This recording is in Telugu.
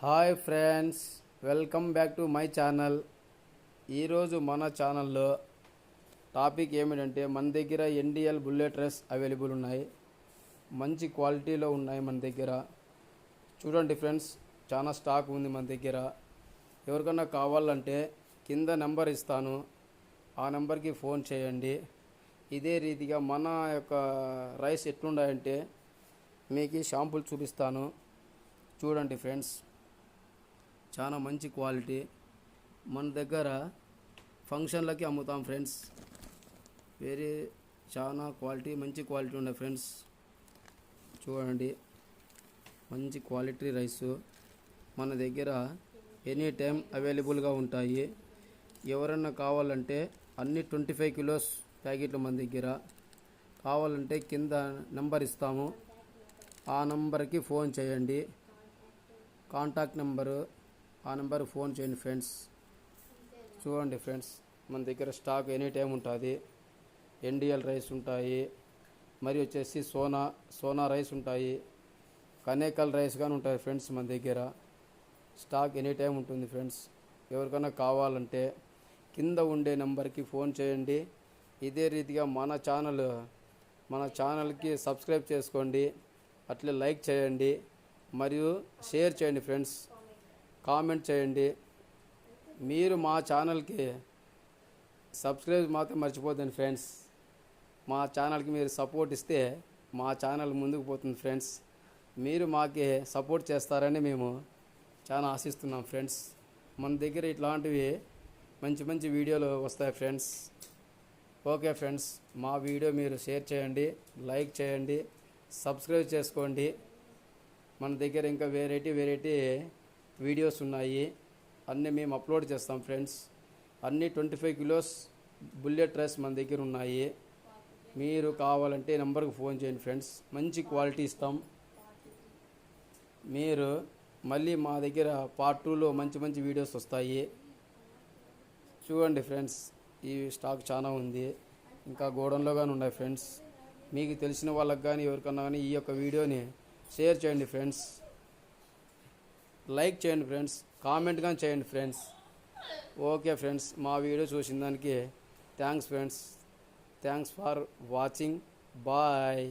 Hi friends, welcome back to my channel. ఈరోజు మన ఛానల్లో టాపిక్ ఏమిటంటే మన దగ్గర ఎన్డిఎల్ బుల్లెట్ రైస్ అవైలబుల్ ఉన్నాయి. మంచి క్వాలిటీలో ఉన్నాయి మన దగ్గర. చూడండి ఫ్రెండ్స్, చాలా స్టాక్ ఉంది మన దగ్గర. ఎవరికన్నా కావాలంటే కింద నెంబర్ ఇస్తాను, ఆ నెంబర్కి ఫోన్ చేయండి. ఇదే రీతిగా మన యొక్క రైస్ ఎట్లున్నాయంటే మీకు షాంపుల్ చూపిస్తాను. చూడండి ఫ్రెండ్స్, చాలా మంచి క్వాలిటీ. మన దగ్గర ఫంక్షన్లకి అమ్ముతాం ఫ్రెండ్స్. చాలా క్వాలిటీ, మంచి క్వాలిటీ ఉన్నాయి ఫ్రెండ్స్. చూడండి, మంచి క్వాలిటీ రైసు మన దగ్గర ఎనీ టైం అవైలబుల్గా ఉంటాయి. ఎవరన్నా కావాలంటే అన్ని 25 కిలోస్ ప్యాకెట్లు మన దగ్గర. కావాలంటే కింద నెంబర్ ఇస్తాము, ఆ నెంబర్కి ఫోన్ చేయండి. కాంటాక్ట్ నెంబరు, ఆ నెంబర్కి ఫోన్ చేయండి ఫ్రెండ్స్. చూడండి ఫ్రెండ్స్, మన దగ్గర స్టాక్ ఎనీ టైం ఉంటుంది. ఎన్డిఎల్ రైస్ ఉంటాయి, మరి వచ్చేసి సోనా రైస్ ఉంటాయి, కనేకల్ రైస్ కానీ ఉంటాయి ఫ్రెండ్స్. మన దగ్గర స్టాక్ ఎనీ టైం ఉంటుంది ఫ్రెండ్స్. ఎవరికైనా కావాలంటే కింద ఉండే నెంబర్కి ఫోన్ చేయండి. ఇదే రీతిగా మన ఛానల్కి సబ్స్క్రైబ్ చేసుకోండి, అట్లే లైక్ చేయండి, మరియు షేర్ చేయండి ఫ్రెండ్స్. కామెంట్ చేయండి. మీరు మా ఛానల్కి సబ్స్క్రైబ్ మాత్రం మర్చిపోద్దండి ఫ్రెండ్స్. మా ఛానల్కి మీరు సపోర్ట్ ఇస్తే మా ఛానల్ ముందుకు పోతుంది ఫ్రెండ్స్. మీరు మాకి సపోర్ట్ చేస్తారని మేము చాలా ఆశిస్తున్నాం ఫ్రెండ్స్. మన దగ్గర ఇట్లాంటివి మంచి మంచి వీడియోలు వస్తాయి ఫ్రెండ్స్. ఓకే ఫ్రెండ్స్, మా వీడియో మీరు షేర్ చేయండి, లైక్ చేయండి, సబ్స్క్రైబ్ చేసుకోండి. మన దగ్గర ఇంకా వెరైటీ వీడియోస్ ఉన్నాయి, అన్నీ మేము అప్లోడ్ చేస్తాం ఫ్రెండ్స్. అన్నీ 25 కిలోస్ బుల్లెట్ రైస్ మన దగ్గర ఉన్నాయి. మీరు కావాలంటే నెంబర్కి ఫోన్ చేయండి ఫ్రెండ్స్. మంచి క్వాలిటీ ఇస్తాం. మీరు మళ్ళీ మా దగ్గర పార్ట్ 2లో మంచి వీడియోస్ వస్తాయి. చూడండి ఫ్రెండ్స్, ఈ స్టాక్ చాలా ఉంది, ఇంకా గోడౌన్లో కానీ ఉన్నాయి ఫ్రెండ్స్. మీకు తెలిసిన వాళ్ళకి కానీ ఎవరికన్నా కానీ ఈ యొక్క వీడియోని షేర్ చేయండి ఫ్రెండ్స్, లైక్ చేయండి ఫ్రెండ్స్, కామెంట్ కానీ చేయండి ఫ్రెండ్స్. ఓకే ఫ్రెండ్స్, మా వీడియో చూసిన దానికి thanks friends. Thanks for watching. Bye.